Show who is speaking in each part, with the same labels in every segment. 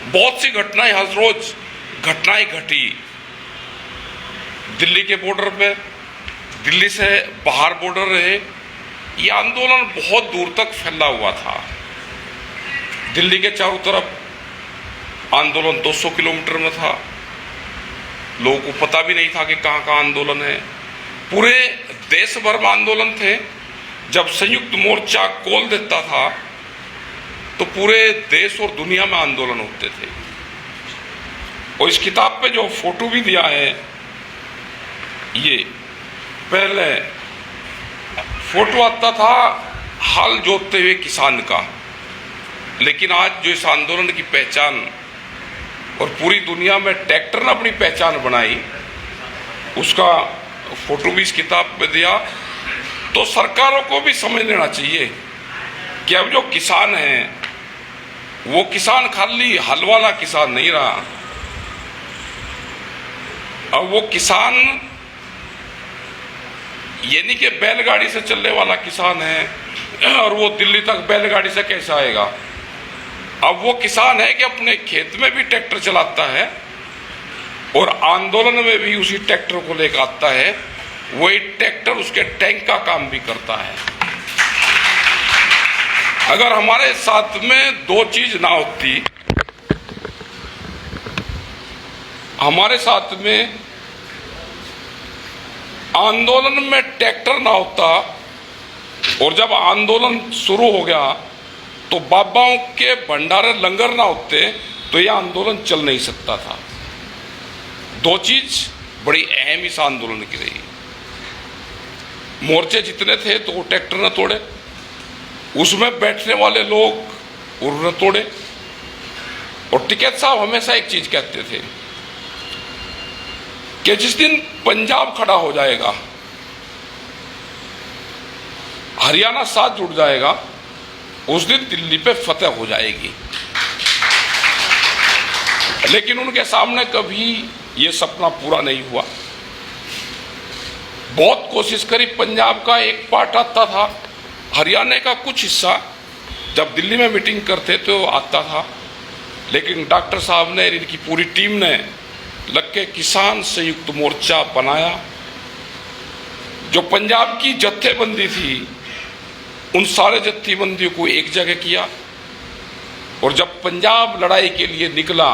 Speaker 1: बहुत सी घटनाएं हर रोज घटनाएं घटी। दिल्ली के बॉर्डर पे, दिल्ली से बाहर बॉर्डर रहे, ये आंदोलन बहुत दूर तक फैला हुआ था। दिल्ली के चारों तरफ आंदोलन 200 किलोमीटर में था। लोगों को पता भी नहीं था कि कहाँ कहाँ आंदोलन है। पूरे देश भर में आंदोलन थे। जब संयुक्त मोर्चा कॉल देता था तो पूरे देश और दुनिया में आंदोलन होते थे। और इस किताब पे जो फोटो भी दिया है, ये पहले फोटो आता था हल जोतते हुए किसान का, लेकिन आज जो इस आंदोलन की पहचान और पूरी दुनिया में ट्रैक्टर ने अपनी पहचान बनाई, उसका फोटो भी इस किताब में दिया। तो सरकारों को भी समझ लेना चाहिए कि अब जो किसान हैं वो किसान खाली हल वाला किसान नहीं रहा। अब वो किसान ये नहीं कि बैलगाड़ी से चलने वाला किसान है और वो दिल्ली तक बैलगाड़ी से कैसे आएगा। अब वो किसान है कि अपने खेत में भी ट्रैक्टर चलाता है और आंदोलन में भी उसी ट्रैक्टर को लेकर आता है। वही ट्रैक्टर उसके टैंक का काम भी करता है। अगर हमारे साथ में दो चीज ना होती, हमारे साथ में आंदोलन में ट्रैक्टर ना होता और जब आंदोलन शुरू हो गया तो बाबाओं के भंडारे लंगर ना होते तो यह आंदोलन चल नहीं सकता था। दो चीज बड़ी अहम इस आंदोलन की रही। मोर्चे जितने थे तो वो ट्रैक्टर न तोड़े, उसमें बैठने वाले लोग उन्होंने तोड़े। और टिकैत साहब हमेशा एक चीज कहते थे कि जिस दिन पंजाब खड़ा हो जाएगा, हरियाणा साथ जुड़ जाएगा, उस दिन दिल्ली पे फतेह हो जाएगी। लेकिन उनके सामने कभी ये सपना पूरा नहीं हुआ। बहुत कोशिश करी, पंजाब का एक पार्ट आता था, हरियाणा का कुछ हिस्सा जब दिल्ली में मीटिंग करते तो आता था, लेकिन डॉक्टर साहब ने, इनकी पूरी टीम ने लग के किसान संयुक्त मोर्चा बनाया। जो पंजाब की जत्थेबंदी थी, उन सारे जत्थेबंदियों को एक जगह किया और जब पंजाब लड़ाई के लिए निकला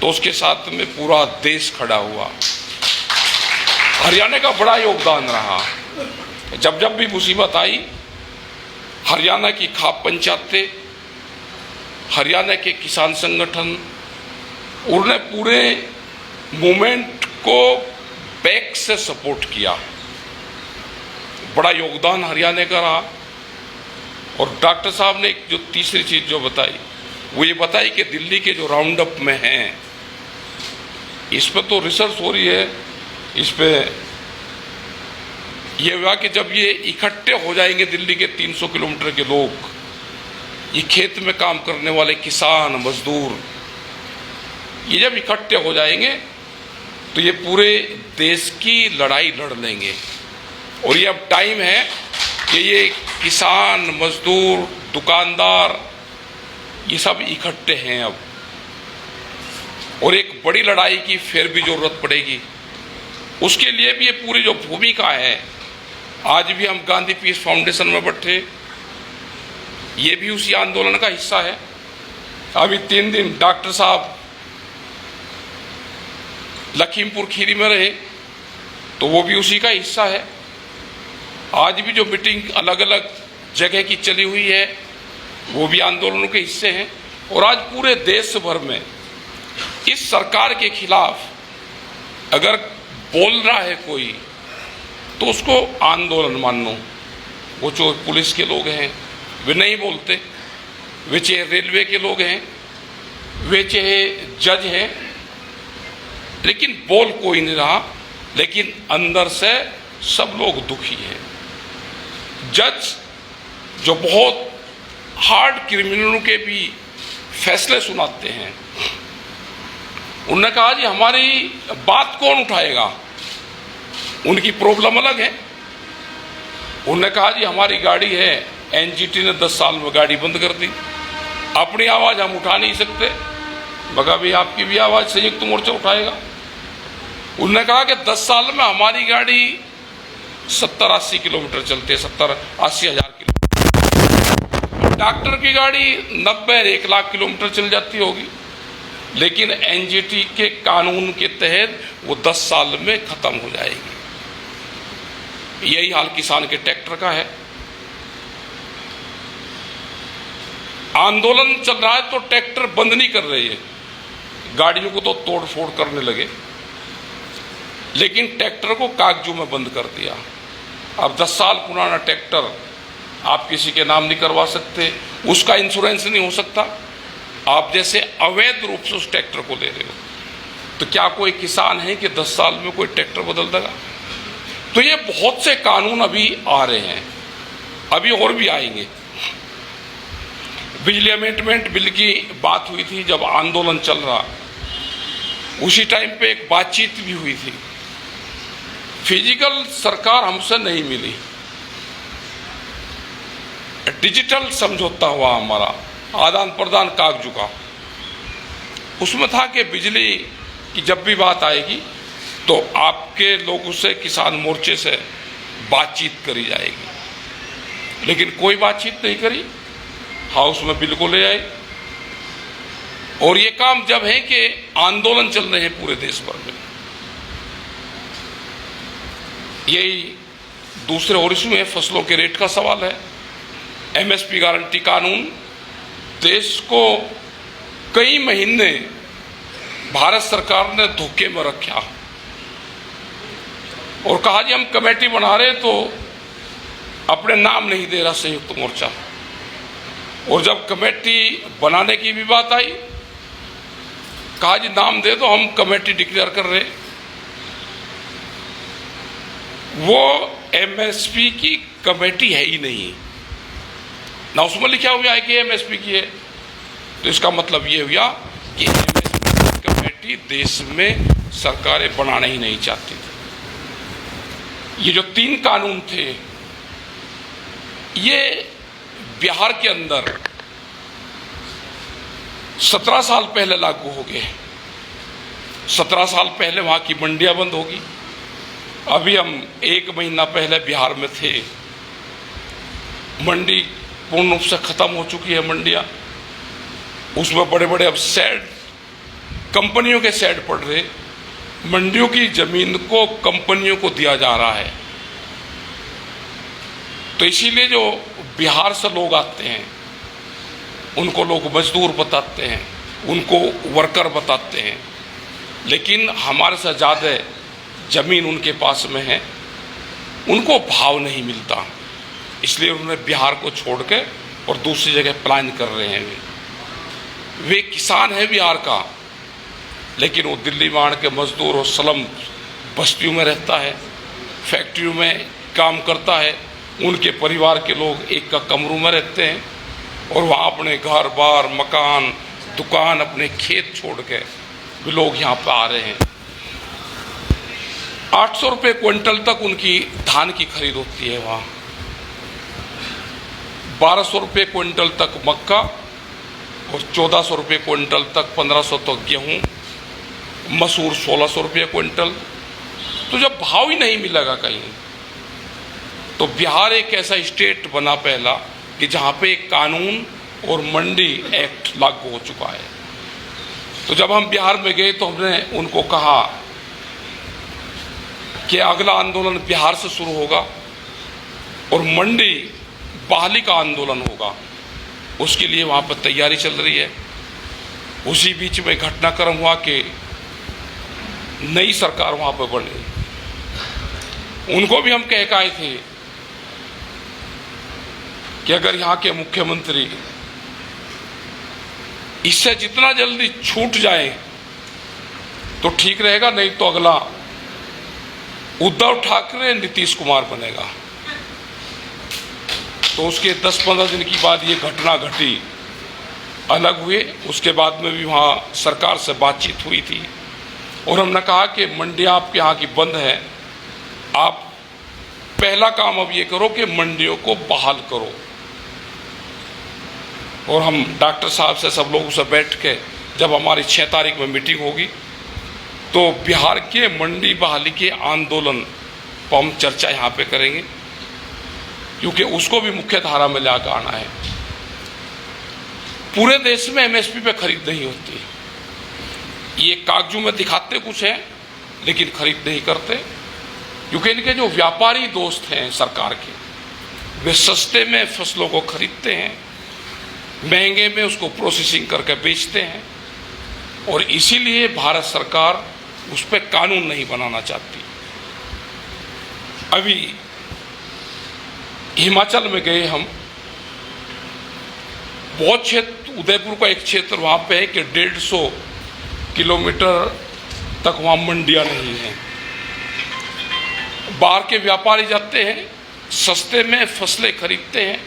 Speaker 1: तो उसके साथ में पूरा देश खड़ा हुआ। हरियाणा का बड़ा योगदान रहा। जब जब भी मुसीबत आई, हरियाणा की खाप पंचायतें, हरियाणा के किसान संगठन, उन्होंने पूरे मूवमेंट को बैक से सपोर्ट किया। बड़ा योगदान हरियाणा का रहा। और डॉक्टर साहब ने एक जो तीसरी चीज जो बताई, वो ये बताई कि दिल्ली के जो राउंड अप में हैं, इस पर तो रिसर्च हो रही है। इस पे ये हुआ कि जब ये इकट्ठे हो जाएंगे दिल्ली के 300 किलोमीटर के लोग, ये खेत में काम करने वाले किसान मजदूर, ये जब इकट्ठे हो जाएंगे तो ये पूरे देश की लड़ाई लड़ लेंगे। और ये अब टाइम है कि ये किसान मजदूर दुकानदार ये सब इकट्ठे हैं अब, और एक बड़ी लड़ाई की फिर भी जरूरत पड़ेगी। उसके लिए भी ये पूरी जो भूमिका है, आज भी हम गांधी पीस फाउंडेशन में बैठे, ये भी उसी आंदोलन का हिस्सा है। अभी 3 दिन डॉक्टर साहब लखीमपुर खीरी में रहे तो वो भी उसी का हिस्सा है। आज भी जो मीटिंग अलग अलग जगह की चली हुई है वो भी आंदोलनों के हिस्से हैं। और आज पूरे देश भर में इस सरकार के खिलाफ अगर बोल रहा है कोई तो उसको आंदोलन मान लो। वो जो पुलिस के लोग हैं वे नहीं बोलते, वे चाहे रेलवे के लोग हैं, वे चाहे जज हैं, लेकिन बोल कोई नहीं रहा। लेकिन अंदर से सब लोग दुखी हैं। जज जो बहुत हार्ड क्रिमिनलों के भी फैसले सुनाते हैं, उन्होंने कहा जी हमारी बात कौन उठाएगा, उनकी प्रॉब्लम अलग है। उन्होंने कहा जी हमारी गाड़ी है, एनजीटी ने 10 साल में गाड़ी बंद कर दी, अपनी आवाज़ हम उठा नहीं सकते, मगर अभी आपकी भी आवाज़ संयुक्त मोर्चा उठाएगा। उन्होंने कहा कि 10 साल में हमारी गाड़ी 70-80 किलोमीटर चलती है, 70-80 हज़ार किलोमीटर। डॉक्टर की गाड़ी 90-1 लाख किलोमीटर चल जाती होगी, लेकिन एनजीटी के कानून के तहत वो 10 साल में खत्म हो जाएगी। यही हाल किसान के ट्रैक्टर का है। आंदोलन चल रहा है तो ट्रैक्टर बंद नहीं कर रही है, गाड़ियों को तो तोड़ फोड़ करने लगे, लेकिन ट्रैक्टर को कागजों में बंद कर दिया। अब 10 साल पुराना ट्रैक्टर आप किसी के नाम नहीं करवा सकते, उसका इंश्योरेंस नहीं हो सकता, आप जैसे अवैध रूप से उस ट्रैक्टर को ले रहे हो। तो क्या कोई किसान है कि 10 साल में कोई ट्रैक्टर बदल देगा? तो ये बहुत से कानून अभी आ रहे हैं, अभी और भी आएंगे। बिजली अमेंडमेंट बिल की बात हुई थी जब आंदोलन चल रहा, उसी टाइम पे एक बातचीत भी हुई थी। फिजिकल सरकार हमसे नहीं मिली, डिजिटल समझौता हुआ हमारा, आदान प्रदान कागजों का। उसमें था कि बिजली की जब भी बात आएगी तो आपके लोगों से, किसान मोर्चे से बातचीत करी जाएगी, लेकिन कोई बातचीत नहीं करी। हाउस में बिल को ले आए, और ये काम जब है कि आंदोलन चल रहे हैं पूरे देश भर में। यही दूसरे और इशू है, फसलों के रेट का सवाल है। एमएसपी गारंटी कानून देश को कई महीने भारत सरकार ने धोखे में रखा और कहा जी हम कमेटी बना रहे, तो अपने नाम नहीं दे रहा संयुक्त मोर्चा। और जब कमेटी बनाने की भी बात आई, कहा जी नाम दे दो, हम कमेटी डिक्लेयर कर रहे। वो एमएसपी की कमेटी है ही नहीं, ना उसमें लिखा हुआ है कि एमएसपी की है। तो इसका मतलब ये हुआ कि एमएसपी कमेटी देश में सरकारें बनाना ही नहीं चाहती थी। ये जो 3 कानून थे, ये बिहार के अंदर 17 साल पहले लागू हो गए। 17 साल पहले वहां की मंडियां बंद होगी। अभी हम 1 महीना पहले बिहार में थे, मंडी पूर्ण रूप से खत्म हो चुकी है मंडियां। उसमें बड़े बड़े अब शेड, कंपनियों के शेड पड़ रहे, मंडियों की जमीन को कंपनियों को दिया जा रहा है। तो इसीलिए जो बिहार से लोग आते हैं उनको लोग मजदूर बताते हैं, उनको वर्कर बताते हैं, लेकिन हमारे से ज़्यादा जमीन उनके पास में है, उनको भाव नहीं मिलता। इसलिए उन्होंने बिहार को छोड़ के और दूसरी जगह प्लान कर रहे हैं। वे किसान है बिहार का, लेकिन वो दिल्ली माड़ के मजदूर और स्लम बस्तियों में रहता है, फैक्ट्रियों में काम करता है। उनके परिवार के लोग एक का कमरों में रहते हैं और वहाँ अपने घर बार, मकान, दुकान, अपने खेत छोड़ के वे लोग यहाँ पर आ रहे हैं। 800 रुपये क्विंटल तक उनकी धान की खरीद होती है वहाँ, 1200 रुपये क्विंटल तक मक्का और 1400 रुपये क्विंटल तक, 1500 तक गेहूँ, मसूर 1600 रुपये क्विंटल। तो जब भाव ही नहीं मिलेगा कहीं, तो बिहार एक ऐसा स्टेट बना पहला कि जहाँ पे एक कानून और मंडी एक्ट लागू हो चुका है। तो जब हम बिहार में गए तो हमने उनको कहा कि अगला आंदोलन बिहार से शुरू होगा और मंडी बहाली का आंदोलन होगा, उसके लिए वहाँ पर तैयारी चल रही है। उसी बीच में घटनाक्रम हुआ कि नई सरकार वहाँ पर बनी। उनको भी हम कह के आए थे कि अगर यहाँ के मुख्यमंत्री इससे जितना जल्दी छूट जाए तो ठीक रहेगा, नहीं तो अगला उद्धव ठाकरे, नीतीश कुमार बनेगा। तो उसके 10-15 दिन की बाद ये घटना घटी, अलग हुए। उसके बाद में भी वहाँ सरकार से बातचीत हुई थी और हमने कहा कि मंडियाँ आपके यहाँ की बंद है, आप पहला काम अब ये करो कि मंडियों को बहाल करो। और हम डॉक्टर साहब से, सब लोगों से बैठ के जब हमारी 6 तारीख में मीटिंग होगी तो बिहार के मंडी बहाली के आंदोलन पर हम चर्चा यहाँ पे करेंगे, क्योंकि उसको भी मुख्य धारा में लाकर आना है। पूरे देश में एमएसपी पे खरीद नहीं होती। ये कागजों में दिखाते कुछ हैं लेकिन खरीद नहीं करते, क्योंकि इनके जो व्यापारी दोस्त हैं सरकार के, वे सस्ते में फसलों को खरीदते हैं, महंगे में उसको प्रोसेसिंग करके बेचते हैं, और इसीलिए भारत सरकार उस पर कानून नहीं बनाना चाहती। अभी हिमाचल में गए हम, बहुत क्षेत्र, उदयपुर का एक क्षेत्र वहाँ पे है कि 150 किलोमीटर तक वहाँ मंडियाँ नहीं हैं। बाहर के व्यापारी जाते हैं, सस्ते में फसलें खरीदते हैं,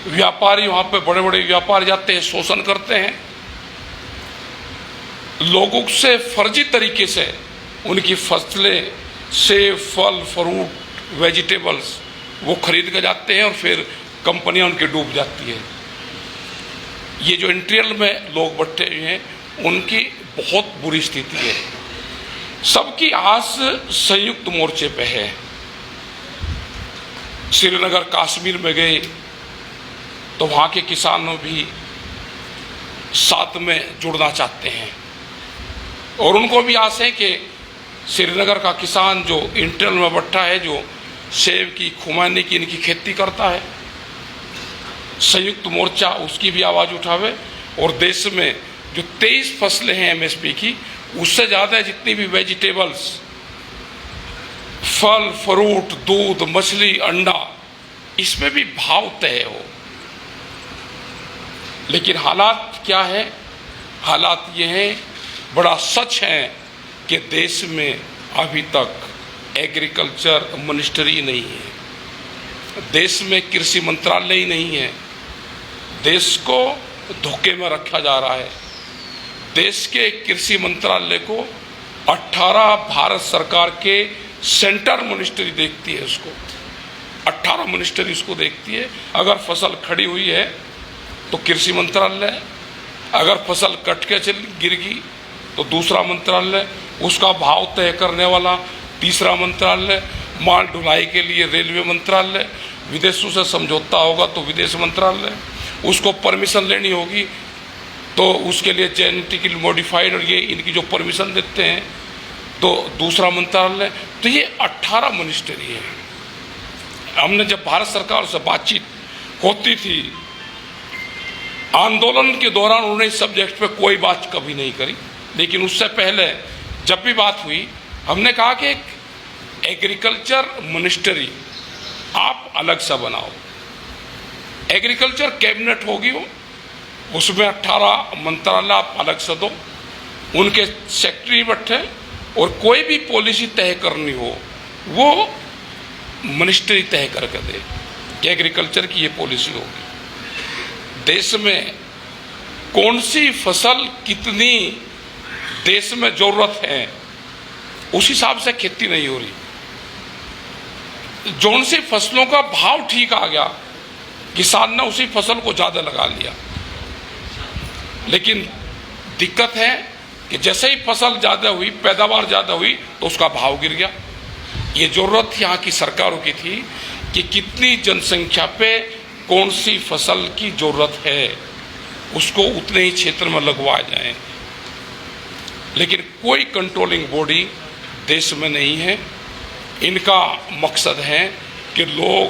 Speaker 1: व्यापारी वहाँ पे बड़े बड़े व्यापारी जाते हैं, शोषण करते हैं, लोगों से फर्जी तरीके से उनकी फसलें, सेब, फल, फ्रूट, वेजिटेबल्स वो खरीद के जाते हैं और फिर कंपनियां उनके डूब जाती है। ये जो इंटीरियर में लोग बैठे हुए हैं उनकी बहुत बुरी स्थिति है। सबकी आस संयुक्त मोर्चे पे है। श्रीनगर, कश्मीर में गए तो वहाँ के किसानों भी साथ में जुड़ना चाहते हैं, और उनको भी आस है कि श्रीनगर का किसान जो इंटीरियर में बैठा है, जो सेब की, खुमानी की, इनकी खेती करता है, संयुक्त मोर्चा उसकी भी आवाज़ उठावे, और देश में जो 23 फसलें हैं एमएसपी की, उससे ज़्यादा जितनी भी वेजिटेबल्स, फल, फ्रूट, दूध, मछली, अंडा, इसमें भी भाव तय हो। लेकिन हालात क्या है? हालात ये हैं, बड़ा सच है कि देश में अभी तक एग्रीकल्चर मिनिस्ट्री नहीं है, देश में कृषि मंत्रालय ही नहीं है, देश को धोखे में रखा जा रहा है। देश के कृषि मंत्रालय को 18 भारत सरकार के सेंटर मिनिस्ट्री देखती है, उसको 18 मिनिस्ट्री उसको देखती है। अगर फसल खड़ी हुई है तो कृषि मंत्रालय, अगर फसल कट के गिर गई तो दूसरा मंत्रालय, उसका भाव तय करने वाला तीसरा मंत्रालय, माल ढुलाई के लिए रेलवे मंत्रालय, विदेशों से समझौता होगा तो विदेश मंत्रालय, उसको परमिशन लेनी होगी तो उसके लिए जेनेटिकली मॉडिफाइड और ये इनकी जो परमिशन देते हैं तो दूसरा मंत्रालय। तो ये 18 मिनिस्ट्री है। हमने जब भारत सरकार से बातचीत होती थी, आंदोलन के दौरान उन्होंने इस सब्जेक्ट पे कोई बात कभी नहीं करी, लेकिन उससे पहले जब भी बात हुई हमने कहा कि एग्रीकल्चर मिनिस्ट्री आप अलग सा बनाओ, एग्रीकल्चर कैबिनेट होगी वो, उसमें 18 मंत्रालय आप अलग से दो, उनके सेक्रेटरी बैठे, और कोई भी पॉलिसी तय करनी हो वो मिनिस्ट्री तय करके दे कि एग्रीकल्चर की ये पॉलिसी होगी। देश में कौन सी फसल कितनी देश में जरूरत है, उस हिसाब से खेती नहीं हो रही। जौन सी फसलों का भाव ठीक आ गया, किसान ने उसी फसल को ज़्यादा लगा लिया, लेकिन दिक्कत है कि जैसे ही फसल ज़्यादा हुई, पैदावार ज़्यादा हुई तो उसका भाव गिर गया। ये ज़रूरत यहाँ की सरकारों की थी कि कितनी जनसंख्या पे कौन सी फसल की ज़रूरत है, उसको उतने ही क्षेत्र में लगवाया जाए। लेकिन कोई कंट्रोलिंग बॉडी देश में नहीं है। इनका मकसद है कि लोग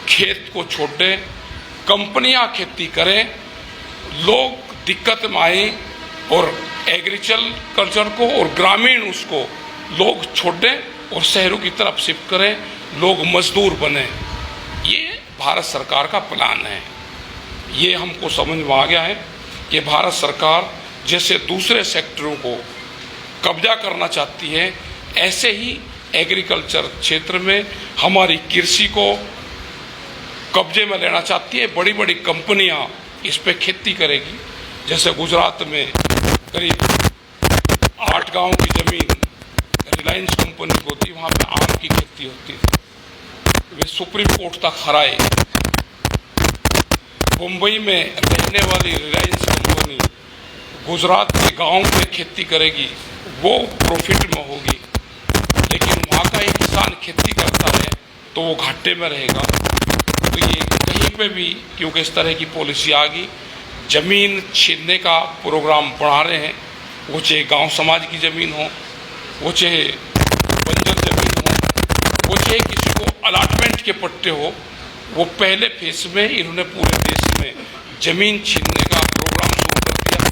Speaker 1: खेत को छोड़ दें, कंपनियां खेती करें, लोग दिक्कत में आए और एग्रीकल्चर को और ग्रामीण उसको लोग छोड़ दें और शहरों की तरफ शिफ्ट करें, लोग मजदूर बने। ये भारत सरकार का प्लान है। ये हमको समझ में आ गया है कि भारत सरकार जैसे दूसरे सेक्टरों को कब्जा करना चाहती है, ऐसे ही एग्रीकल्चर क्षेत्र में हमारी कृषि को कब्जे में लेना चाहती है। बड़ी बड़ी कंपनियां इस पे खेती करेगी। जैसे गुजरात में करीब 8 गांव की ज़मीन रिलायंस कंपनी को थी, वहाँ पे आम की खेती होती थी। वे सुप्रीम कोर्ट तक हराए। मुंबई में रहने वाली रिलायंस कंपनी गुजरात के गांव में खेती करेगी वो प्रॉफिट में होगी, लेकिन वहाँ का एक किसान खेती करता है तो वो घाटे में रहेगा। तो ये कहीं पे भी क्योंकि इस तरह की पॉलिसी आ गई, ज़मीन छीनने का प्रोग्राम बढ़ा रहे हैं, वो चाहे गांव समाज की ज़मीन हो, वो चाहे बंजर ज़मीन हो, वो चाहे किसी को अलाटमेंट के पट्टे हो। वो पहले फेज में इन्होंने पूरे देश में ज़मीन छीनने का प्रोग्राम शुरू कर दिया।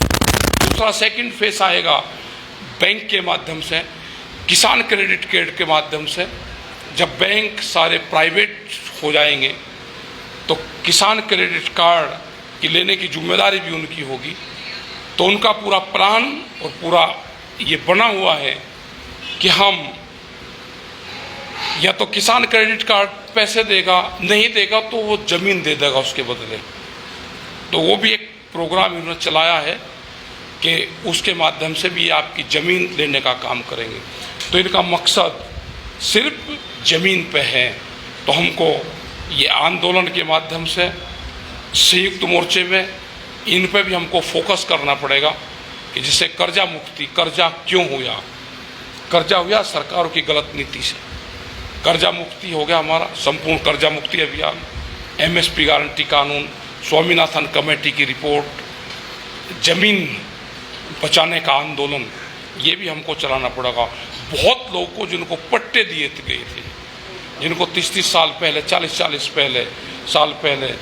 Speaker 1: दूसरा सेकंड फेज आएगा बैंक के माध्यम से, किसान क्रेडिट कार्ड के माध्यम से। जब बैंक सारे प्राइवेट हो जाएंगे तो किसान क्रेडिट कार्ड की लेने की जिम्मेदारी भी उनकी होगी। तो उनका पूरा प्लान और पूरा ये बना हुआ है कि हम या तो किसान क्रेडिट कार्ड पैसे देगा, नहीं देगा तो वो ज़मीन दे देगा उसके बदले। तो वो भी एक प्रोग्राम इन्होंने चलाया है कि उसके माध्यम से भी आपकी ज़मीन लेने का काम करेंगे। तो इनका मकसद सिर्फ ज़मीन पे है। तो हमको ये आंदोलन के माध्यम से संयुक्त मोर्चे में इन पे भी हमको फोकस करना पड़ेगा कि जिससे कर्जा मुक्ति, कर्जा क्यों हुआ, कर्जा हुआ सरकारों की गलत नीति से। कर्जा मुक्ति हो गया हमारा संपूर्ण कर्जा मुक्ति अभियान, एमएसपी गारंटी कानून, स्वामीनाथन कमेटी की रिपोर्ट, जमीन बचाने का आंदोलन, ये भी हमको चलाना पड़ेगा। बहुत लोगों को जिनको पट्टे दिए गए थे, जिनको 30-30 साल पहले, 40-40 साल पहले,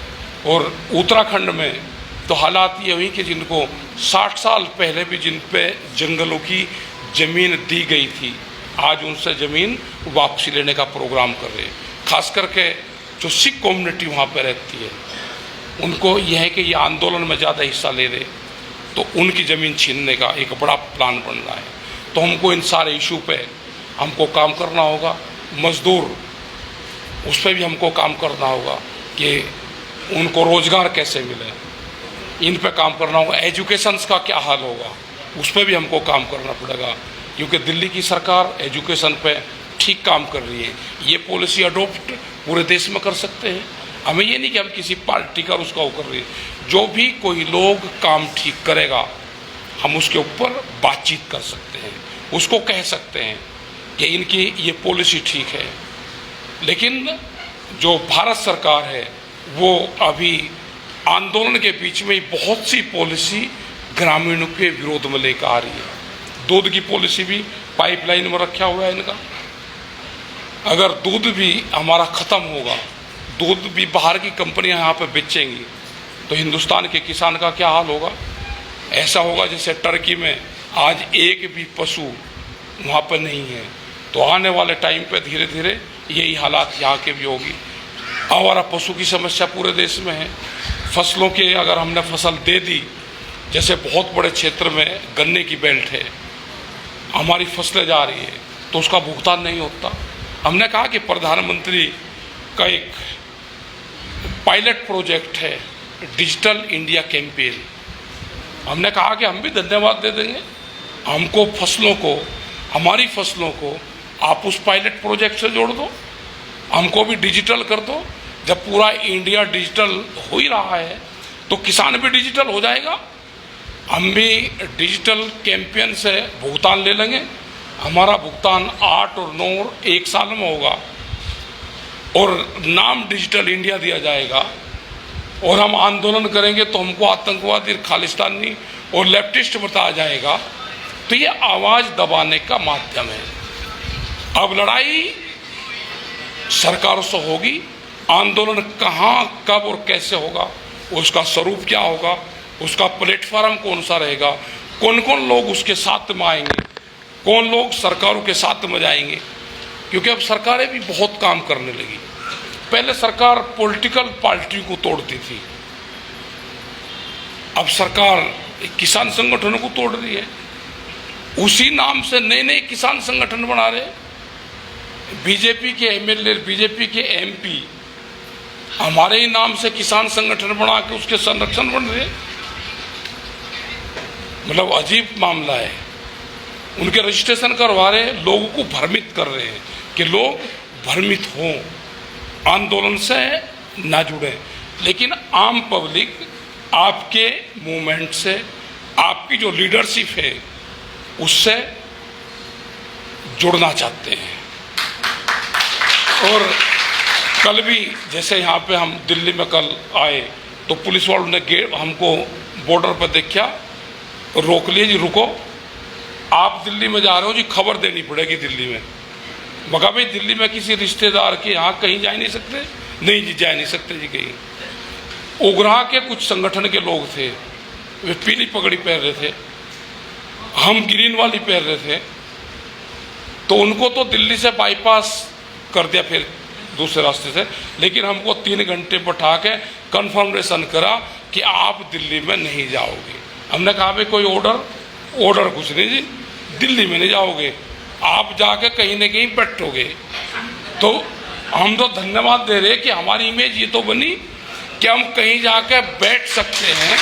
Speaker 1: और उत्तराखंड में तो हालात ये हुई कि जिनको 60 साल पहले भी जिन पे जंगलों की ज़मीन दी गई थी, आज उनसे ज़मीन वापसी लेने का प्रोग्राम कर रहे हैं। खास करके जो सिख कम्युनिटी वहाँ पे रहती है, उनको यह है कि ये आंदोलन में ज़्यादा हिस्सा ले रहे, तो उनकी ज़मीन छीनने का एक बड़ा प्लान बन रहा है। तो हमको इन सारे इशू पे हमको काम करना होगा। मजदूर, उस पर भी हमको काम करना होगा कि उनको रोज़गार कैसे मिले, इन पे काम करना होगा। एजुकेशंस का क्या हाल होगा, उस पर भी हमको काम करना पड़ेगा, क्योंकि दिल्ली की सरकार एजुकेशन पे ठीक काम कर रही है। ये पॉलिसी अडोप्ट पूरे देश में कर सकते हैं। हमें ये नहीं कि हम किसी पार्टी का उसका वो कर रही है। जो भी कोई लोग काम ठीक करेगा, हम उसके ऊपर बातचीत कर सकते हैं, उसको कह सकते हैं कि इनकी ये पॉलिसी ठीक है। लेकिन जो भारत सरकार है वो अभी आंदोलन के बीच में ही बहुत सी पॉलिसी ग्रामीणों के विरोध में लेकर आ रही है। दूध की पॉलिसी भी पाइपलाइन में रखा हुआ है इनका। अगर दूध भी हमारा ख़त्म होगा, दूध भी बाहर की कंपनियां यहाँ पे बेचेंगी, तो हिंदुस्तान के किसान का क्या हाल होगा। ऐसा होगा जैसे टर्की में आज एक भी पशु वहाँ पर नहीं है। तो आने वाले टाइम पे धीरे धीरे यही हालात यहाँ के भी होगी। आवारा पशु की समस्या पूरे देश में है। फसलों के अगर हमने फसल दे दी, जैसे बहुत बड़े क्षेत्र में गन्ने की बेल्ट है, हमारी फसलें जा रही है, तो उसका भुगतान नहीं होता। हमने कहा कि प्रधानमंत्री का एक पायलट प्रोजेक्ट है डिजिटल इंडिया कैंपेन। हमने कहा कि हम भी धन्यवाद दे देंगे, हमको फसलों को, हमारी फसलों को आप उस पायलट प्रोजेक्ट से जोड़ दो, हमको भी डिजिटल कर दो। जब पूरा इंडिया डिजिटल हो ही रहा है तो किसान भी डिजिटल हो जाएगा, हम भी डिजिटल कैंपेन से भुगतान ले लेंगे। हमारा भुगतान 8 और 9 और 1 साल में होगा और नाम डिजिटल इंडिया दिया जाएगा। और हम आंदोलन करेंगे तो हमको आतंकवादी, खालिस्तानी और लेफ्टिस्ट बताया जाएगा। तो ये आवाज़ दबाने का माध्यम है। अब लड़ाई सरकारों से होगी, आंदोलन कहाँ, कब और कैसे होगा, उसका स्वरूप क्या होगा, उसका प्लेटफॉर्म कौन सा रहेगा, कौन कौन लोग उसके साथ में आएंगे, कौन लोग सरकारों के साथ में जाएंगे। क्योंकि अब सरकारें भी बहुत काम करने लगी। पहले सरकार पॉलिटिकल पार्टी को तोड़ती थी, अब सरकार किसान संगठनों को तोड़ रही है। उसी नाम से नए नए किसान संगठन बना रहे। बीजेपी के एमएलए, बीजेपी के एमपी हमारे ही नाम से किसान संगठन बना के उसके संरक्षण बन रहे। मतलब अजीब मामला है। उनके रजिस्ट्रेशन करवा रहे, लोगों को भ्रमित कर रहे हैं कि लोग भ्रमित हों, आंदोलन से ना जुड़ें। लेकिन आम पब्लिक आपके मूवमेंट से, आपकी जो लीडरशिप है उससे जुड़ना चाहते हैं। और कल भी जैसे यहाँ पे हम दिल्ली में कल आए तो पुलिस वालों ने हमको बॉर्डर पर देखा, रोक लिए, जी रुको, आप दिल्ली में जा रहे हो जी, खबर देनी पड़ेगी दिल्ली में। मगर भाई दिल्ली में किसी रिश्तेदार के यहाँ कहीं जा नहीं सकते? नहीं जी, जा नहीं सकते जी कहीं। उग्रहा के कुछ संगठन के लोग थे, वे पीली पगड़ी पहन रहे थे, हम ग्रीन वाली पहन रहे थे, तो उनको तो दिल्ली से बाईपास कर दिया फिर दूसरे रास्ते से, लेकिन हमको 3 घंटे बैठा के कन्फर्मेशन करा कि आप दिल्ली में नहीं जाओगे। हमने कहा भाई कोई ऑर्डर कुछ नहीं जी, दिल्ली में नहीं जाओगे, आप जाके कहीं न कहीं बैठोगे। तो हम तो धन्यवाद दे रहे कि हमारी इमेज ये तो बनी कि हम कहीं जाके बैठ सकते हैं।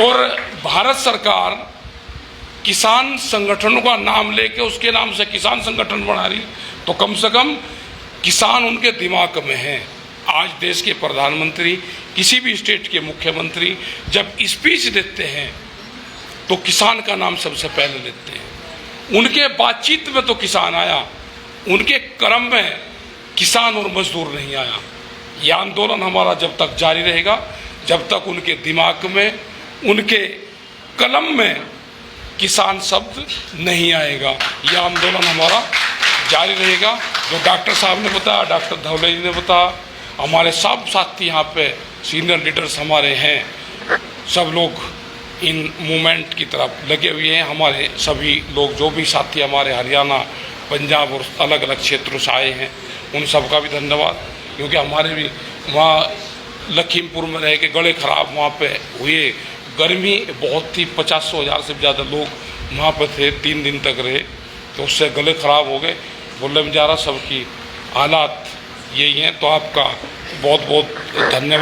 Speaker 1: और भारत सरकार किसान संगठनों का नाम लेके उसके नाम से किसान संगठन बना रही, तो कम से कम किसान उनके दिमाग में है। आज देश के प्रधानमंत्री, किसी भी स्टेट के मुख्यमंत्री जब स्पीच देते हैं तो किसान का नाम सबसे पहले लेते हैं। उनके बातचीत में तो किसान आया, उनके कर्म में किसान और मजदूर नहीं आया। यह आंदोलन हमारा जब तक जारी रहेगा, जब तक उनके दिमाग में, उनके कलम में किसान शब्द नहीं आएगा, यह आंदोलन हमारा जारी रहेगा। जो डॉक्टर साहब ने बताया, डॉक्टर धवले जी ने बताया, हमारे सब साथी यहाँ पे सीनियर लीडर्स हमारे हैं, सब लोग इन मूवमेंट की तरफ लगे हुए हैं। हमारे सभी लोग, जो भी साथी हमारे हरियाणा, पंजाब और अलग अलग क्षेत्रों से आए हैं, उन सब का भी धन्यवाद, क्योंकि हमारे भी वहाँ लखीमपुर में रह के गले खराब वहाँ पे हुए, गर्मी बहुत थी, 50-100 से ज़्यादा लोग वहाँ पर थे, 3 दिन तक रहे, तो उससे गले खराब हो गए। बोले बंजारा सबकी हालात यही हैं। तो आपका बहुत बहुत धन्यवाद।